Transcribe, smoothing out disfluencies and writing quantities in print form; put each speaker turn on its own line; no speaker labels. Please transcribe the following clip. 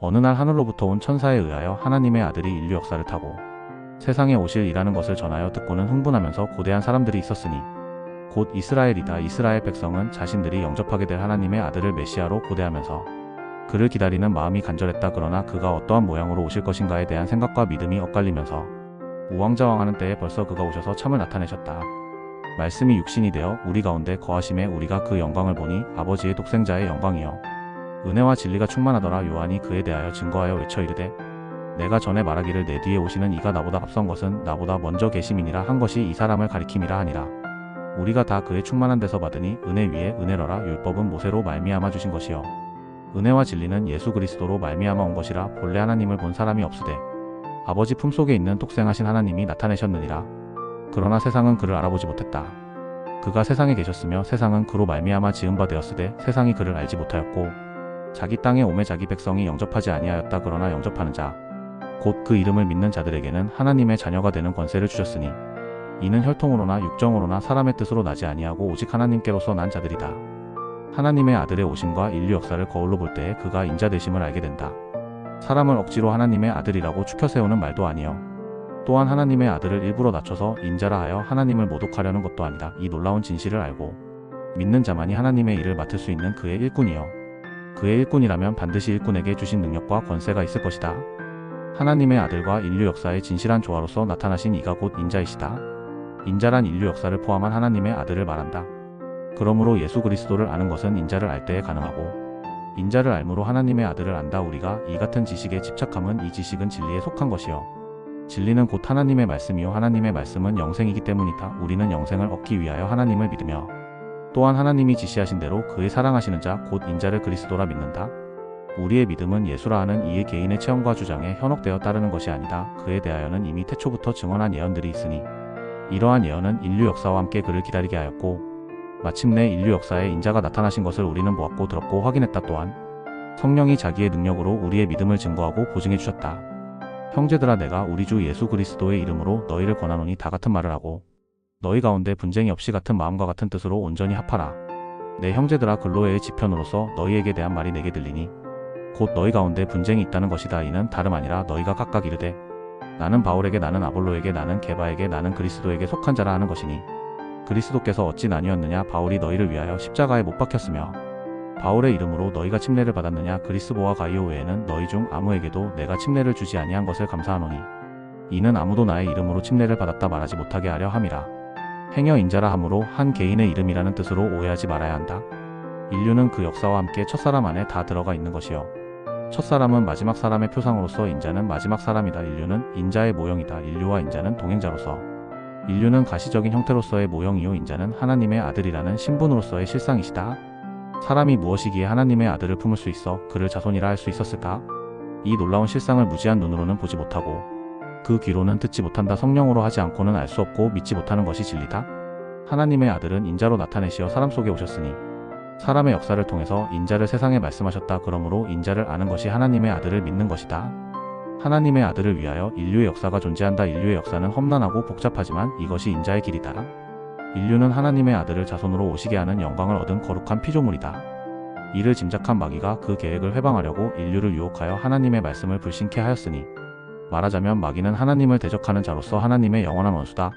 어느 날 하늘로부터 온 천사에 의하여 하나님의 아들이 인류 역사를 타고 세상에 오실이라는 것을 전하여 듣고는 흥분하면서 고대한 사람들이 있었으니 곧 이스라엘이다. 이스라엘 백성은 자신들이 영접하게 될 하나님의 아들을 메시아로 고대하면서 그를 기다리는 마음이 간절했다. 그러나 그가 어떠한 모양으로 오실 것인가에 대한 생각과 믿음이 엇갈리면서 우왕좌왕하는 때에 벌써 그가 오셔서 참을 나타내셨다. 말씀이 육신이 되어 우리 가운데 거하심에 우리가 그 영광을 보니 아버지의 독생자의 영광이요 은혜와 진리가 충만하더라. 요한이 그에 대하여 증거하여 외쳐 이르되 내가 전에 말하기를 내 뒤에 오시는 이가 나보다 앞선 것은 나보다 먼저 계심이니라 한 것이 이 사람을 가리킴이라 하니라. 우리가 다 그의 충만한 데서 받으니 은혜 위에 은혜로라. 율법은 모세로 말미암아 주신 것이요 은혜와 진리는 예수 그리스도로 말미암아 온 것이라. 본래 하나님을 본 사람이 없으되 아버지 품속에 있는 독생하신 하나님이 나타내셨느니라. 그러나 세상은 그를 알아보지 못했다. 그가 세상에 계셨으며 세상은 그로 말미암아 지은 바 되었으되 세상이 그를 알지 못하였고 자기 땅에 오매 자기 백성이 영접하지 아니하였다. 그러나 영접하는 자 곧 그 이름을 믿는 자들에게는 하나님의 자녀가 되는 권세를 주셨으니 이는 혈통으로나 육정으로나 사람의 뜻으로 나지 아니하고 오직 하나님께로서 난 자들이다. 하나님의 아들의 오심과 인류 역사를 거울로 볼 때에 그가 인자 되심을 알게 된다. 사람을 억지로 하나님의 아들이라고 추켜 세우는 말도 아니요 또한 하나님의 아들을 일부러 낮춰서 인자라 하여 하나님을 모독하려는 것도 아니다. 이 놀라운 진실을 알고 믿는 자만이 하나님의 일을 맡을 수 있는 그의 일꾼이요 그의 일꾼이라면 반드시 일꾼에게 주신 능력과 권세가 있을 것이다. 하나님의 아들과 인류 역사의 진실한 조화로서 나타나신 이가 곧 인자이시다. 인자란 인류 역사를 포함한 하나님의 아들을 말한다. 그러므로 예수 그리스도를 아는 것은 인자를 알 때에 가능하고 인자를 알므로 하나님의 아들을 안다. 우리가 이 같은 지식에 집착함은 이 지식은 진리에 속한 것이요 진리는 곧 하나님의 말씀이요 하나님의 말씀은 영생이기 때문이다. 우리는 영생을 얻기 위하여 하나님을 믿으며 또한 하나님이 지시하신 대로 그의 사랑하시는 자 곧 인자를 그리스도라 믿는다. 우리의 믿음은 예수라 하는 이의 개인의 체험과 주장에 현혹되어 따르는 것이 아니다. 그에 대하여는 이미 태초부터 증언한 예언들이 있으니 이러한 예언은 인류 역사와 함께 그를 기다리게 하였고 마침내 인류 역사에 인자가 나타나신 것을 우리는 보았고 들었고 확인했다. 또한 성령이 자기의 능력으로 우리의 믿음을 증거하고 보증해 주셨다. 형제들아 내가 우리 주 예수 그리스도의 이름으로 너희를 권하노니 다 같은 말을 하고 너희 가운데 분쟁이 없이 같은 마음과 같은 뜻으로 온전히 합하라. 내 형제들아 글로에의 지편으로서 너희에게 대한 말이 내게 들리니 곧 너희 가운데 분쟁이 있다는 것이다. 이는 다름 아니라 너희가 각각 이르되 나는 바울에게 나는 아볼로에게 나는 게바에게 나는 그리스도에게 속한 자라 하는 것이니 그리스도께서 어찌 나뉘었느냐. 바울이 너희를 위하여 십자가에 못 박혔으며 바울의 이름으로 너희가 침례를 받았느냐. 그리스보와 가이오 외에는 너희 중 아무에게도 내가 침례를 주지 아니한 것을 감사하노니 이는 아무도 나의 이름으로 침례를 받았다 말하지 못하게 하려 함이라. 행여 인자라 함으로 한 개인의 이름이라는 뜻으로 오해하지 말아야 한다. 인류는 그 역사와 함께 첫사람 안에 다 들어가 있는 것이요 첫사람은 마지막 사람의 표상으로서 인자는 마지막 사람이다. 인류는 인자의 모형이다. 인류와 인자는 동행자로서 인류는 가시적인 형태로서의 모형이요 인자는 하나님의 아들이라는 신분으로서의 실상이시다. 사람이 무엇이기에 하나님의 아들을 품을 수 있어 그를 자손이라 할 수 있었을까? 이 놀라운 실상을 무지한 눈으로는 보지 못하고 그 귀로는 듣지 못한다. 성령으로 하지 않고는 알 수 없고 믿지 못하는 것이 진리다. 하나님의 아들은 인자로 나타내시어 사람 속에 오셨으니 사람의 역사를 통해서 인자를 세상에 말씀하셨다. 그러므로 인자를 아는 것이 하나님의 아들을 믿는 것이다. 하나님의 아들을 위하여 인류의 역사가 존재한다. 인류의 역사는 험난하고 복잡하지만 이것이 인자의 길이다. 인류는 하나님의 아들을 자손으로 오시게 하는 영광을 얻은 거룩한 피조물이다. 이를 짐작한 마귀가 그 계획을 회방하려고 인류를 유혹하여 하나님의 말씀을 불신케 하였으니 말하자면 마귀는 하나님을 대적하는 자로서 하나님의 영원한 원수다.